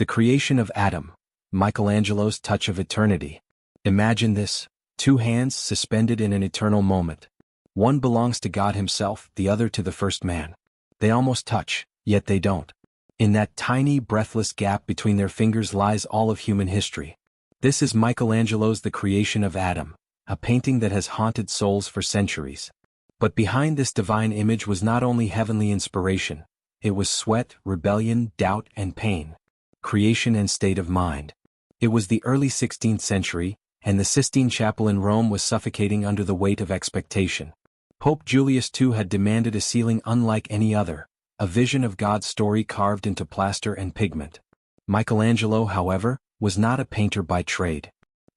The creation of Adam, Michelangelo's touch of eternity. Imagine this, two hands suspended in an eternal moment. One belongs to God himself, the other to the first man. They almost touch, yet they don't. In that tiny, breathless gap between their fingers lies all of human history. This is Michelangelo's The Creation of Adam, a painting that has haunted souls for centuries. But behind this divine image was not only heavenly inspiration, it was sweat, rebellion, doubt, and pain. Creation and state of mind. It was the early 16th century, and the Sistine Chapel in Rome was suffocating under the weight of expectation. Pope Julius II had demanded a ceiling unlike any other, a vision of God's story carved into plaster and pigment. Michelangelo, however, was not a painter by trade.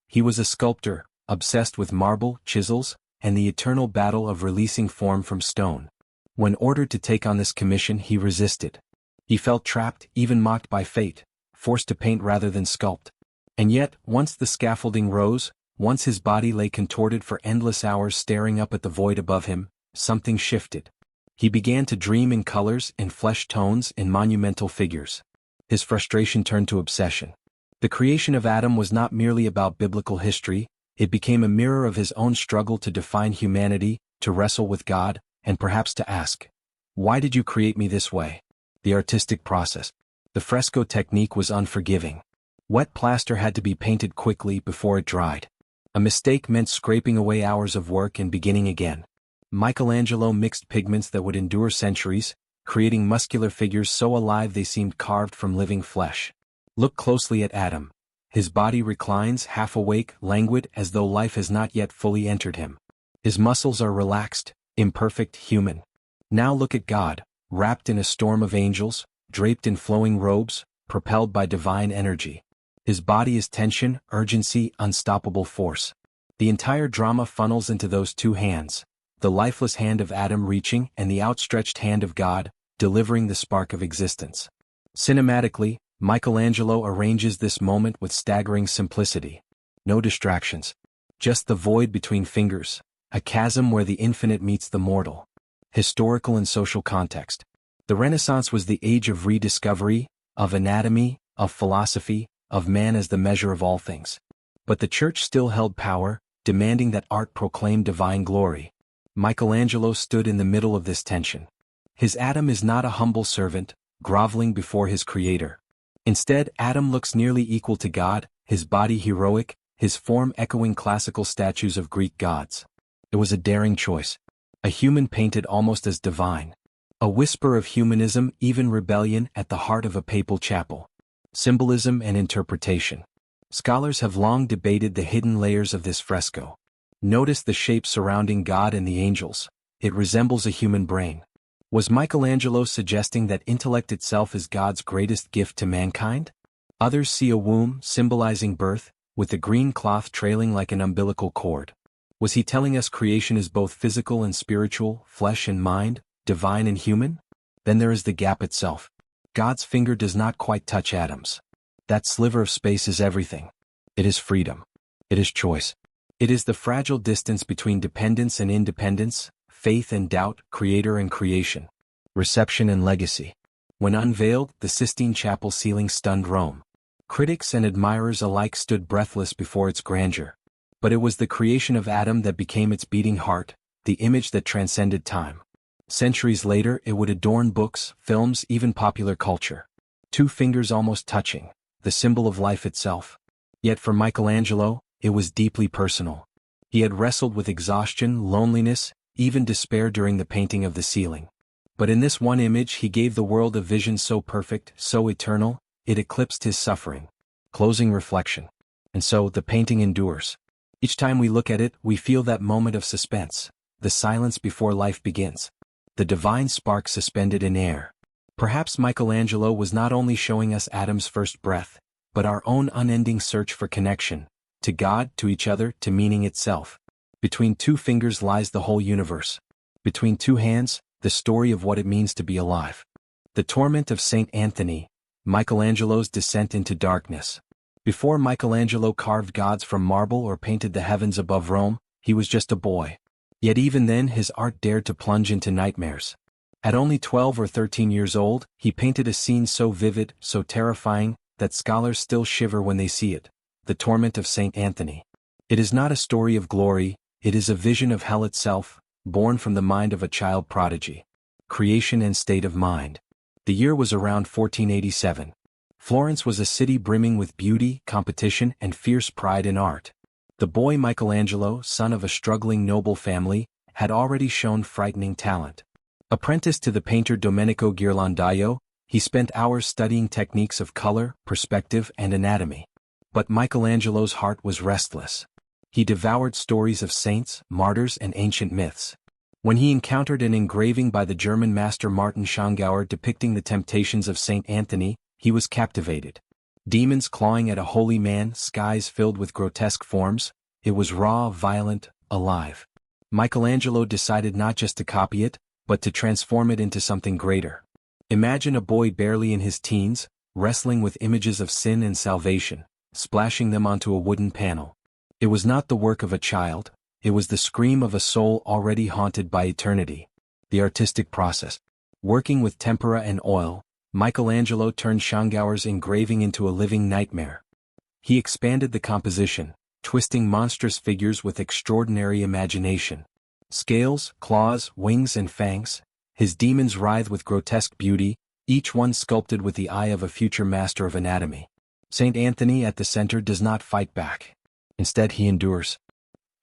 He was a sculptor, obsessed with marble, chisels, and the eternal battle of releasing form from stone. When ordered to take on this commission, he resisted. He felt trapped, even mocked by fate, forced to paint rather than sculpt. And yet, once the scaffolding rose, once his body lay contorted for endless hours staring up at the void above him, something shifted. He began to dream in colors, in flesh tones, in monumental figures. His frustration turned to obsession. The creation of Adam was not merely about biblical history, it became a mirror of his own struggle to define humanity, to wrestle with God, and perhaps to ask, "Why did you create me this way?" The artistic process. The fresco technique was unforgiving. Wet plaster had to be painted quickly before it dried. A mistake meant scraping away hours of work and beginning again. Michelangelo mixed pigments that would endure centuries, creating muscular figures so alive they seemed carved from living flesh. Look closely at Adam. His body reclines, half awake, languid, as though life has not yet fully entered him. His muscles are relaxed, imperfect, human. Now look at God, wrapped in a storm of angels, draped in flowing robes, propelled by divine energy. His body is tension, urgency, unstoppable force. The entire drama funnels into those two hands, the lifeless hand of Adam reaching and the outstretched hand of God, delivering the spark of existence. Cinematically, Michelangelo arranges this moment with staggering simplicity. No distractions. Just the void between fingers, a chasm where the infinite meets the mortal. Historical and social context. The Renaissance was the age of rediscovery, of anatomy, of philosophy, of man as the measure of all things. But the church still held power, demanding that art proclaim divine glory. Michelangelo stood in the middle of this tension. His Adam is not a humble servant, groveling before his creator. Instead, Adam looks nearly equal to God, his body heroic, his form echoing classical statues of Greek gods. It was a daring choice. A human painted almost as divine. A whisper of humanism, even rebellion, at the heart of a papal chapel. Symbolism and interpretation. Scholars have long debated the hidden layers of this fresco. Notice the shape surrounding God and the angels. It resembles a human brain. Was Michelangelo suggesting that intellect itself is God's greatest gift to mankind? Others see a womb, symbolizing birth, with the green cloth trailing like an umbilical cord. Was he telling us creation is both physical and spiritual, flesh and mind, divine and human? Then there is the gap itself. God's finger does not quite touch Adam's. That sliver of space is everything. It is freedom. It is choice. It is the fragile distance between dependence and independence, faith and doubt, creator and creation. Reception and legacy. When unveiled, the Sistine Chapel ceiling stunned Rome. Critics and admirers alike stood breathless before its grandeur. But it was the creation of Adam that became its beating heart, the image that transcended time. Centuries later, it would adorn books, films, even popular culture. Two fingers almost touching, the symbol of life itself. Yet for Michelangelo, it was deeply personal. He had wrestled with exhaustion, loneliness, even despair during the painting of the ceiling. But in this one image he gave the world a vision so perfect, so eternal, it eclipsed his suffering. Closing reflection. And so, the painting endures. Each time we look at it, we feel that moment of suspense, the silence before life begins. The divine spark suspended in air. Perhaps Michelangelo was not only showing us Adam's first breath, but our own unending search for connection, to God, to each other, to meaning itself. Between two fingers lies the whole universe. Between two hands, the story of what it means to be alive. The Torment of Saint Anthony, Michelangelo's descent into darkness. Before Michelangelo carved gods from marble or painted the heavens above Rome, he was just a boy. Yet even then his art dared to plunge into nightmares. At only 12 or 13 years old, he painted a scene so vivid, so terrifying, that scholars still shiver when they see it, the Torment of Saint Anthony. It is not a story of glory, it is a vision of hell itself, born from the mind of a child prodigy. Creation and state of mind. The year was around 1487. Florence was a city brimming with beauty, competition, and fierce pride in art. The boy Michelangelo, son of a struggling noble family, had already shown frightening talent. Apprenticed to the painter Domenico Ghirlandaio, he spent hours studying techniques of color, perspective, and anatomy. But Michelangelo's heart was restless. He devoured stories of saints, martyrs, and ancient myths. When he encountered an engraving by the German master Martin Schongauer depicting the temptations of Saint Anthony, he was captivated. Demons clawing at a holy man, skies filled with grotesque forms, it was raw, violent, alive. Michelangelo decided not just to copy it, but to transform it into something greater. Imagine a boy barely in his teens, wrestling with images of sin and salvation, splashing them onto a wooden panel. It was not the work of a child, it was the scream of a soul already haunted by eternity. The artistic process. Working with tempera and oil, Michelangelo turned Schongauer's engraving into a living nightmare. He expanded the composition, twisting monstrous figures with extraordinary imagination. Scales, claws, wings, and fangs, his demons writhe with grotesque beauty, each one sculpted with the eye of a future master of anatomy. Saint Anthony at the center does not fight back. Instead he endures.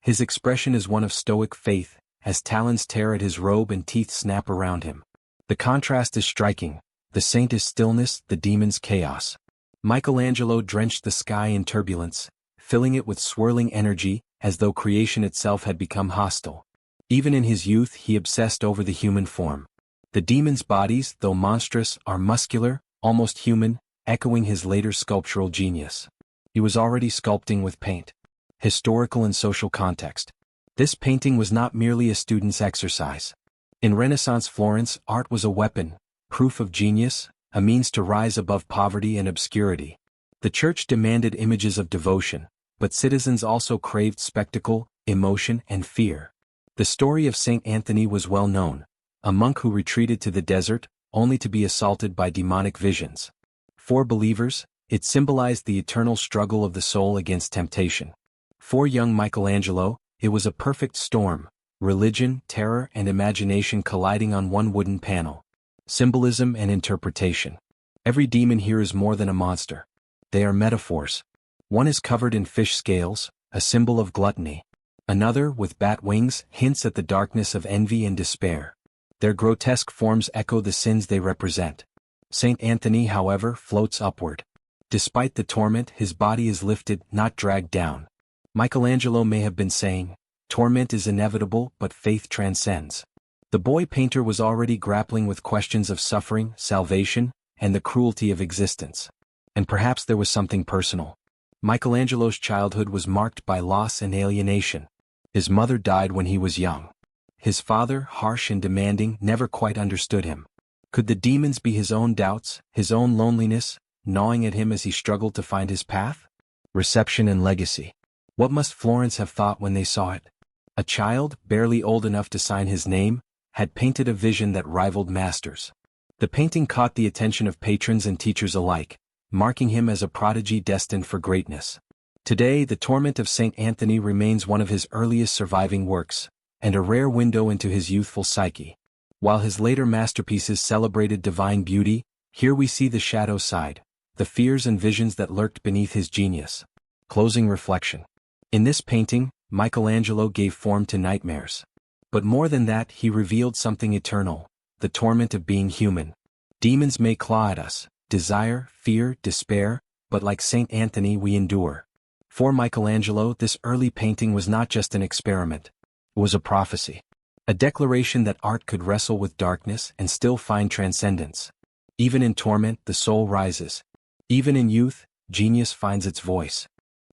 His expression is one of stoic faith, as talons tear at his robe and teeth snap around him. The contrast is striking. The saint is stillness, the demons chaos. Michelangelo drenched the sky in turbulence, filling it with swirling energy, as though creation itself had become hostile. Even in his youth he obsessed over the human form. The demons' bodies, though monstrous, are muscular, almost human, echoing his later sculptural genius. He was already sculpting with paint. Historical and social context. This painting was not merely a student's exercise. In Renaissance Florence, art was a weapon, proof of genius, a means to rise above poverty and obscurity. The church demanded images of devotion, but citizens also craved spectacle, emotion, and fear. The story of Saint Anthony was well known, a monk who retreated to the desert, only to be assaulted by demonic visions. For believers, it symbolized the eternal struggle of the soul against temptation. For young Michelangelo, it was a perfect storm, religion, terror, and imagination colliding on one wooden panel. Symbolism and interpretation. Every demon here is more than a monster. They are metaphors. One is covered in fish scales, a symbol of gluttony. Another, with bat wings, hints at the darkness of envy and despair. Their grotesque forms echo the sins they represent. Saint Anthony, however, floats upward. Despite the torment, his body is lifted, not dragged down. Michelangelo may have been saying, "Torment is inevitable, but faith transcends." The boy painter was already grappling with questions of suffering, salvation, and the cruelty of existence. And perhaps there was something personal. Michelangelo's childhood was marked by loss and alienation. His mother died when he was young. His father, harsh and demanding, never quite understood him. Could the demons be his own doubts, his own loneliness, gnawing at him as he struggled to find his path? Reception and legacy. What must Florence have thought when they saw it? A child, barely old enough to sign his name, had painted a vision that rivaled masters. The painting caught the attention of patrons and teachers alike, marking him as a prodigy destined for greatness. Today, the Torment of Saint Anthony remains one of his earliest surviving works, and a rare window into his youthful psyche. While his later masterpieces celebrated divine beauty, here we see the shadow side, the fears and visions that lurked beneath his genius. Closing reflection. In this painting, Michelangelo gave form to nightmares. But more than that, he revealed something eternal, the torment of being human. Demons may claw at us, desire, fear, despair, but like Saint Anthony we endure. For Michelangelo, this early painting was not just an experiment. It was a prophecy. A declaration that art could wrestle with darkness and still find transcendence. Even in torment, the soul rises. Even in youth, genius finds its voice.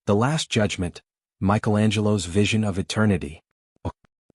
The Last Judgement, Michelangelo's vision of eternity.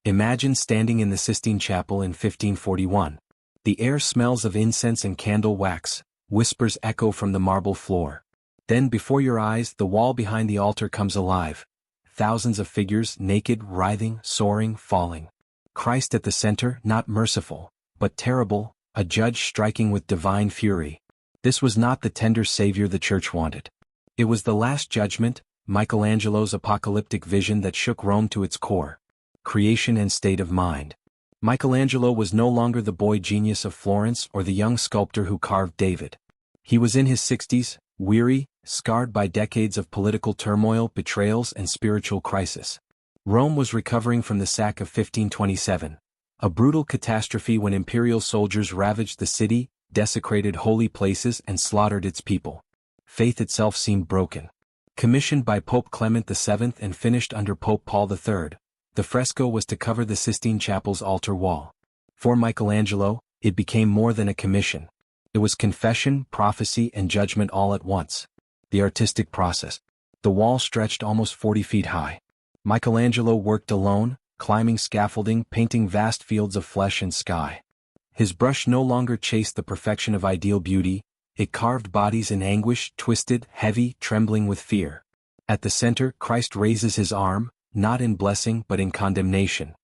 Imagine standing in the Sistine Chapel in 1541. The air smells of incense and candle wax, whispers echo from the marble floor. Then before your eyes, the wall behind the altar comes alive. Thousands of figures, naked, writhing, soaring, falling. Christ at the center, not merciful, but terrible, a judge striking with divine fury. This was not the tender savior the church wanted. It was the Last Judgement, Michelangelo's apocalyptic vision that shook Rome to its core. Creation and state of mind. Michelangelo was no longer the boy genius of Florence or the young sculptor who carved David. He was in his 60s, weary, scarred by decades of political turmoil, betrayals, and spiritual crisis. Rome was recovering from the sack of 1527, a brutal catastrophe when imperial soldiers ravaged the city, desecrated holy places, and slaughtered its people. Faith itself seemed broken. Commissioned by Pope Clement VII and finished under Pope Paul III, the fresco was to cover the Sistine Chapel's altar wall. For Michelangelo, it became more than a commission. It was confession, prophecy, and judgment all at once. The artistic process. The wall stretched almost 40 feet high. Michelangelo worked alone, climbing scaffolding, painting vast fields of flesh and sky. His brush no longer chased the perfection of ideal beauty, it carved bodies in anguish, twisted, heavy, trembling with fear. At the center, Christ raises his arm, not in blessing but in condemnation.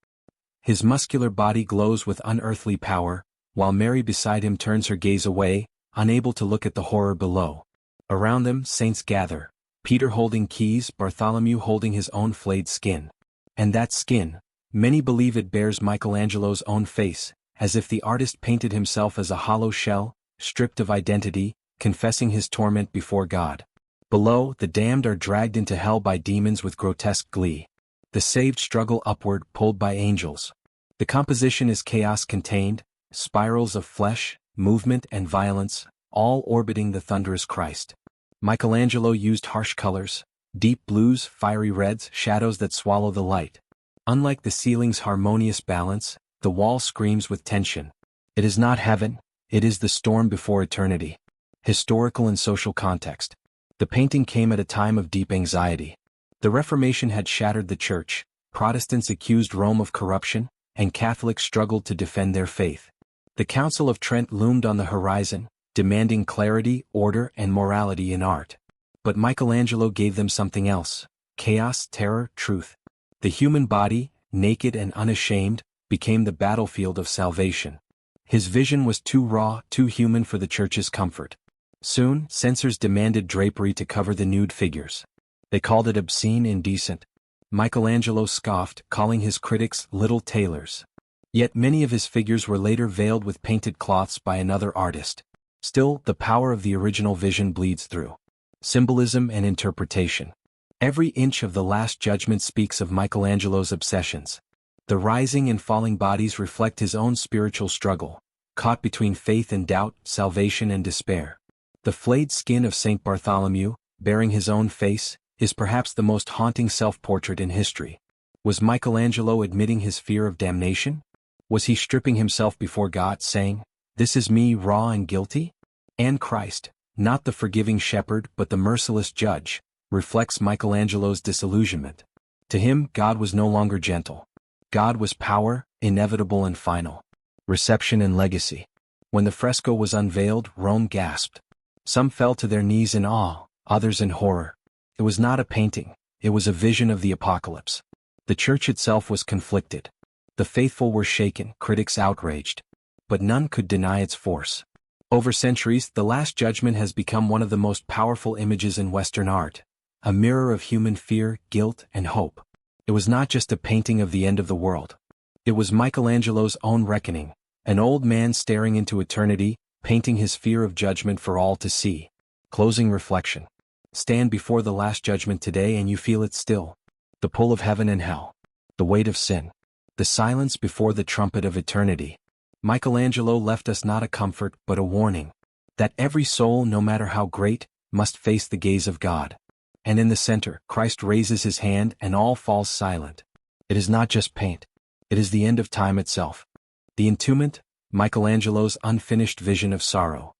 His muscular body glows with unearthly power, while Mary beside him turns her gaze away, unable to look at the horror below. Around them, saints gather, Peter holding keys, Bartholomew holding his own flayed skin. And that skin, many believe it bears Michelangelo's own face, as if the artist painted himself as a hollow shell, stripped of identity, confessing his torment before God. Below, the damned are dragged into hell by demons with grotesque glee. The saved struggle upward, pulled by angels. The composition is chaos contained, spirals of flesh, movement and violence, all orbiting the thunderous Christ. Michelangelo used harsh colors, deep blues, fiery reds, shadows that swallow the light. Unlike the ceiling's harmonious balance, the wall screams with tension. It is not heaven, it is the storm before eternity. Historical and social context. The painting came at a time of deep anxiety. The Reformation had shattered the Church, Protestants accused Rome of corruption, and Catholics struggled to defend their faith. The Council of Trent loomed on the horizon, demanding clarity, order, and morality in art. But Michelangelo gave them something else: chaos, terror, truth. The human body, naked and unashamed, became the battlefield of salvation. His vision was too raw, too human for the Church's comfort. Soon, censors demanded drapery to cover the nude figures. They called it obscene, indecent. Michelangelo scoffed, calling his critics little tailors. Yet many of his figures were later veiled with painted cloths by another artist. Still, the power of the original vision bleeds through. Symbolism and interpretation. Every inch of the Last Judgement speaks of Michelangelo's obsessions. The rising and falling bodies reflect his own spiritual struggle, caught between faith and doubt, salvation and despair. The flayed skin of Saint Bartholomew, bearing his own face, is perhaps the most haunting self-portrait in history. Was Michelangelo admitting his fear of damnation? Was he stripping himself before God, saying, "This is me, raw and guilty"? And Christ, not the forgiving shepherd but the merciless judge, reflects Michelangelo's disillusionment. To him, God was no longer gentle. God was power, inevitable and final. Reception and legacy. When the fresco was unveiled, Rome gasped. Some fell to their knees in awe, others in horror. It was not a painting, it was a vision of the apocalypse. The Church itself was conflicted. The faithful were shaken, critics outraged. But none could deny its force. Over centuries, the Last Judgement has become one of the most powerful images in Western art, a mirror of human fear, guilt, and hope. It was not just a painting of the end of the world. It was Michelangelo's own reckoning, an old man staring into eternity, painting his fear of judgment for all to see. Closing reflection. Stand before the Last Judgement today and you feel it still. The pull of heaven and hell. The weight of sin. The silence before the trumpet of eternity. Michelangelo left us not a comfort but a warning. That every soul, no matter how great, must face the gaze of God. And in the center, Christ raises his hand and all falls silent. It is not just paint. It is the end of time itself. The Entombment, Michelangelo's unfinished vision of sorrow.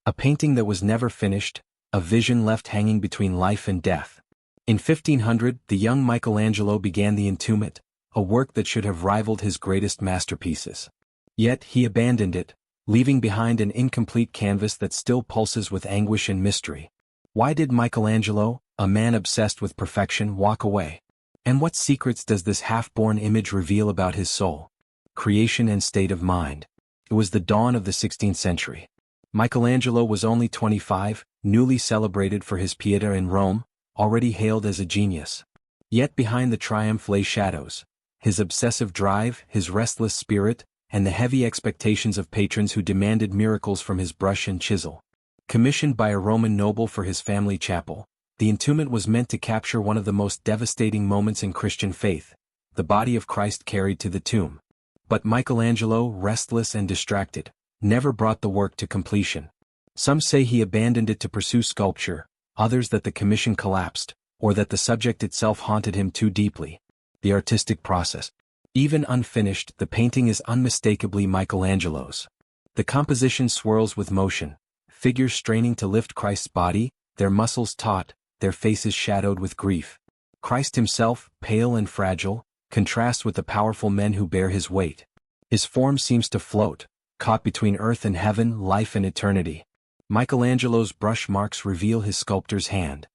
A painting that was never finished, a vision left hanging between life and death. In 1500, the young Michelangelo began the Entombment, a work that should have rivaled his greatest masterpieces. Yet he abandoned it, leaving behind an incomplete canvas that still pulses with anguish and mystery. Why did Michelangelo, a man obsessed with perfection, walk away? And what secrets does this half-born image reveal about his soul? Creation and state of mind. It was the dawn of the 16th century. Michelangelo was only 25, newly celebrated for his Pietà in Rome, already hailed as a genius. Yet behind the triumph lay shadows: his obsessive drive, his restless spirit, and the heavy expectations of patrons who demanded miracles from his brush and chisel. Commissioned by a Roman noble for his family chapel, the Entombment was meant to capture one of the most devastating moments in Christian faith: the body of Christ carried to the tomb. But Michelangelo, restless and distracted, never brought the work to completion. Some say he abandoned it to pursue sculpture, others that the commission collapsed, or that the subject itself haunted him too deeply. The artistic process. Even unfinished, the painting is unmistakably Michelangelo's. The composition swirls with motion, figures straining to lift Christ's body, their muscles taut, their faces shadowed with grief. Christ himself, pale and fragile, contrasts with the powerful men who bear his weight. His form seems to float, caught between earth and heaven, life and eternity. Michelangelo's brush marks reveal his sculptor's hand.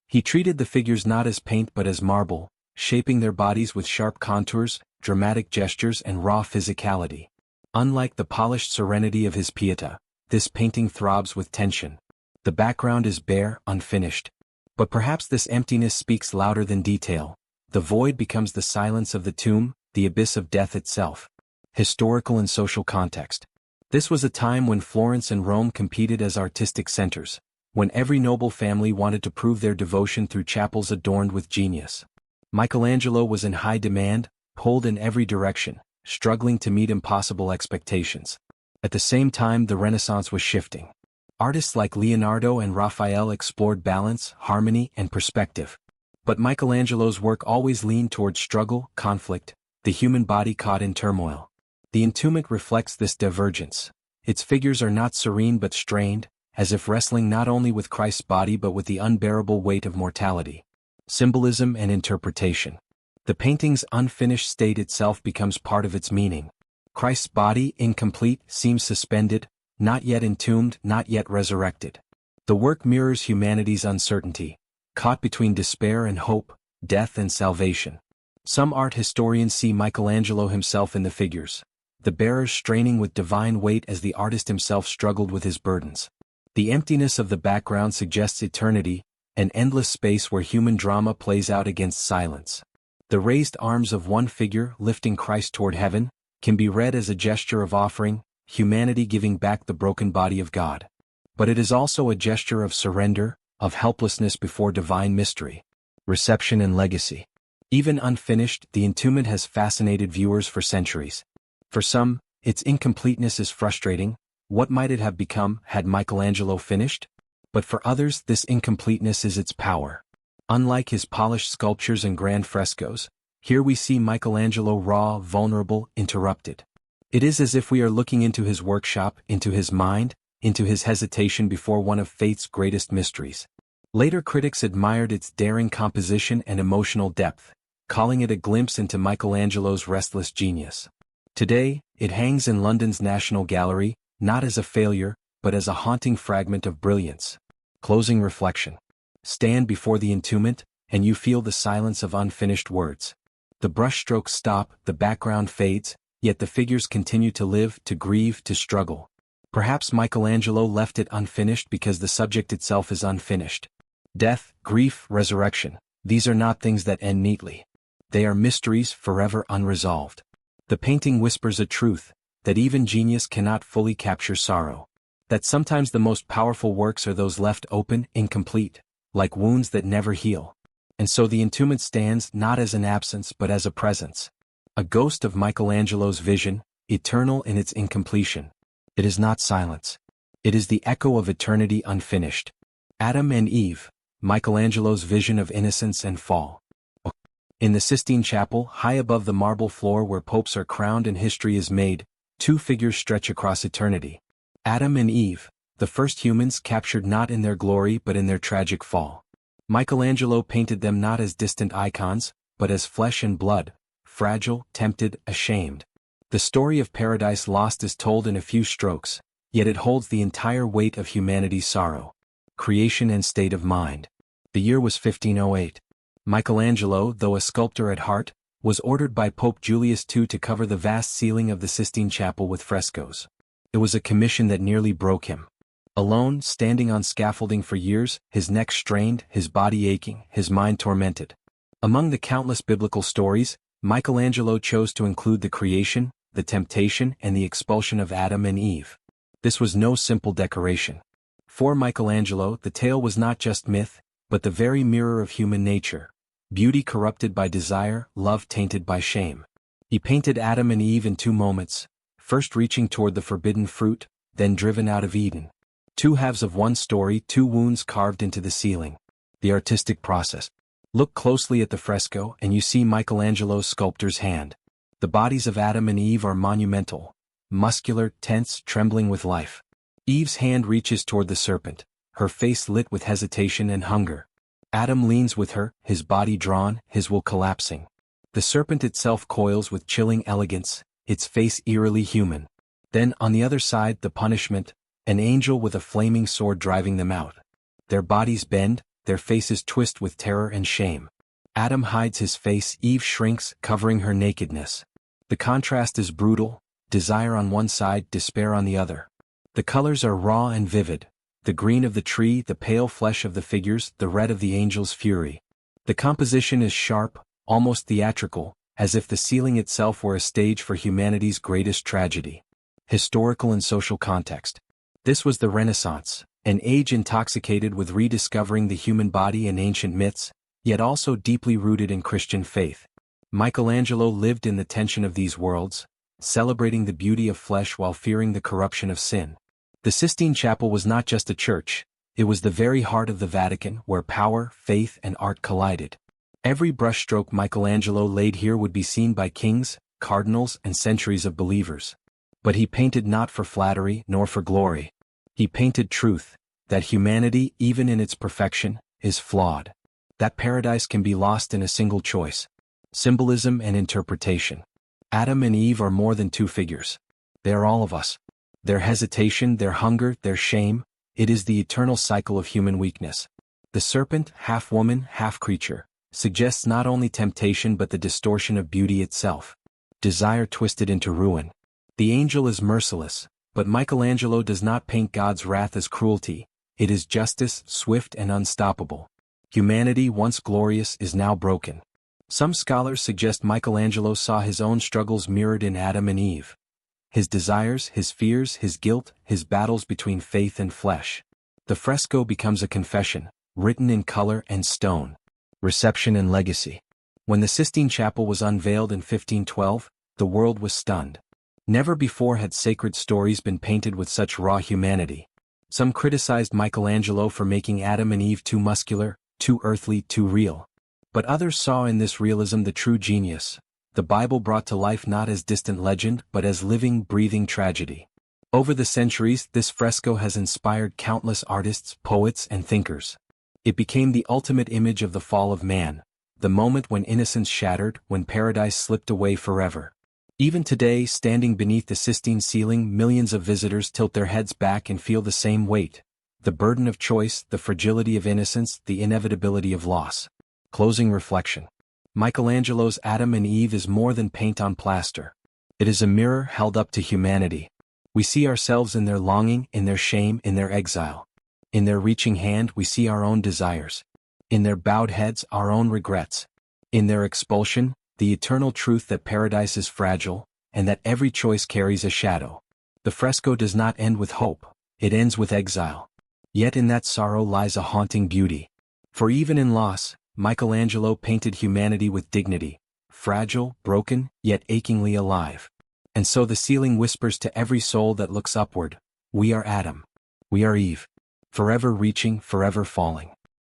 He treated the figures not as paint but as marble, shaping their bodies with sharp contours, dramatic gestures and raw physicality. Unlike the polished serenity of his Pietà, this painting throbs with tension. The background is bare, unfinished. But perhaps this emptiness speaks louder than detail. The void becomes the silence of the tomb, the abyss of death itself. Historical and social context. This was a time when Florence and Rome competed as artistic centers, when every noble family wanted to prove their devotion through chapels adorned with genius. Michelangelo was in high demand, pulled in every direction, struggling to meet impossible expectations. At the same time, the Renaissance was shifting. Artists like Leonardo and Raphael explored balance, harmony, and perspective. But Michelangelo's work always leaned toward struggle, conflict, the human body caught in turmoil. The Entombment reflects this divergence. Its figures are not serene but strained, as if wrestling not only with Christ's body but with the unbearable weight of mortality. Symbolism and interpretation. The painting's unfinished state itself becomes part of its meaning. Christ's body, incomplete, seems suspended, not yet entombed, not yet resurrected. The work mirrors humanity's uncertainty, caught between despair and hope, death and salvation. Some art historians see Michelangelo himself in the figures, the bearers straining with divine weight as the artist himself struggled with his burdens. The emptiness of the background suggests eternity, an endless space where human drama plays out against silence. The raised arms of one figure lifting Christ toward heaven can be read as a gesture of offering, humanity giving back the broken body of God. But it is also a gesture of surrender, of helplessness before divine mystery. Reception and legacy. Even unfinished, the Entombment has fascinated viewers for centuries. For some, its incompleteness is frustrating. What might it have become had Michelangelo finished? But for others, this incompleteness is its power. Unlike his polished sculptures and grand frescoes, here we see Michelangelo raw, vulnerable, interrupted. It is as if we are looking into his workshop, into his mind, into his hesitation before one of faith's greatest mysteries. Later critics admired its daring composition and emotional depth, calling it a glimpse into Michelangelo's restless genius. Today, it hangs in London's National Gallery, not as a failure, but as a haunting fragment of brilliance. Closing reflection. Stand before the Entombment, and you feel the silence of unfinished words. The brushstrokes stop, the background fades, yet the figures continue to live, to grieve, to struggle. Perhaps Michelangelo left it unfinished because the subject itself is unfinished. Death, grief, resurrection, these are not things that end neatly. They are mysteries forever unresolved. The painting whispers a truth, that even genius cannot fully capture sorrow. That sometimes the most powerful works are those left open, incomplete, like wounds that never heal. And so the Entombment stands not as an absence but as a presence. A ghost of Michelangelo's vision, eternal in its incompletion. It is not silence. It is the echo of eternity unfinished. Adam and Eve, Michelangelo's vision of innocence and fall. In the Sistine Chapel, high above the marble floor where popes are crowned and history is made, two figures stretch across eternity. Adam and Eve, the first humans captured not in their glory but in their tragic fall. Michelangelo painted them not as distant icons, but as flesh and blood, fragile, tempted, ashamed. The story of paradise lost is told in a few strokes, yet it holds the entire weight of humanity's sorrow. Creation and state of mind. The year was 1508. Michelangelo, though a sculptor at heart, was ordered by Pope Julius II to cover the vast ceiling of the Sistine Chapel with frescoes. It was a commission that nearly broke him. Alone, standing on scaffolding for years, his neck strained, his body aching, his mind tormented. Among the countless biblical stories, Michelangelo chose to include the creation, the temptation, and the expulsion of Adam and Eve. This was no simple decoration. For Michelangelo, the tale was not just myth, but the very mirror of human nature. Beauty corrupted by desire, love tainted by shame. He painted Adam and Eve in two moments, first reaching toward the forbidden fruit, then driven out of Eden. Two halves of one story, two wounds carved into the ceiling. The artistic process. Look closely at the fresco and you see Michelangelo's sculptor's hand. The bodies of Adam and Eve are monumental, muscular, tense, trembling with life. Eve's hand reaches toward the serpent, her face lit with hesitation and hunger. Adam leans with her, his body drawn, his will collapsing. The serpent itself coils with chilling elegance, its face eerily human. Then, on the other side, the punishment, an angel with a flaming sword driving them out. Their bodies bend, their faces twist with terror and shame. Adam hides his face, Eve shrinks, covering her nakedness. The contrast is brutal, desire on one side, despair on the other. The colors are raw and vivid. The green of the tree, the pale flesh of the figures, the red of the angel's fury. The composition is sharp, almost theatrical, as if the ceiling itself were a stage for humanity's greatest tragedy. Historical and social context. This was the Renaissance, an age intoxicated with rediscovering the human body and ancient myths, yet also deeply rooted in Christian faith. Michelangelo lived in the tension of these worlds, celebrating the beauty of flesh while fearing the corruption of sin. The Sistine Chapel was not just a church, it was the very heart of the Vatican where power, faith, and art collided. Every brushstroke Michelangelo laid here would be seen by kings, cardinals, and centuries of believers. But he painted not for flattery nor for glory. He painted truth, that humanity, even in its perfection, is flawed. That paradise can be lost in a single choice. Symbolism and interpretation. Adam and Eve are more than two figures. They are all of us. Their hesitation, their hunger, their shame, it is the eternal cycle of human weakness. The serpent, half woman, half creature, suggests not only temptation but the distortion of beauty itself. Desire twisted into ruin. The angel is merciless, but Michelangelo does not paint God's wrath as cruelty, it is justice, swift and unstoppable. Humanity, once glorious, is now broken. Some scholars suggest Michelangelo saw his own struggles mirrored in Adam and Eve. His desires, his fears, his guilt, his battles between faith and flesh. The fresco becomes a confession, written in color and stone. Reception and legacy. When the Sistine Chapel was unveiled in 1512, the world was stunned. Never before had sacred stories been painted with such raw humanity. Some criticized Michelangelo for making Adam and Eve too muscular, too earthly, too real. But others saw in this realism the true genius. The Bible brought to life not as distant legend but as living, breathing tragedy. Over the centuries, this fresco has inspired countless artists, poets, and thinkers. It became the ultimate image of the fall of man, the moment when innocence shattered, when paradise slipped away forever. Even today, standing beneath the Sistine ceiling, millions of visitors tilt their heads back and feel the same weight. The burden of choice, the fragility of innocence, the inevitability of loss. Closing reflection. Michelangelo's Adam and Eve is more than paint on plaster. It is a mirror held up to humanity. We see ourselves in their longing, in their shame, in their exile. In their reaching hand we see our own desires. In their bowed heads our own regrets. In their expulsion, the eternal truth that paradise is fragile, and that every choice carries a shadow. The fresco does not end with hope, it ends with exile. Yet in that sorrow lies a haunting beauty. For even in loss, Michelangelo painted humanity with dignity, fragile, broken, yet achingly alive. And so the ceiling whispers to every soul that looks upward, we are Adam. We are Eve. Forever reaching, forever falling.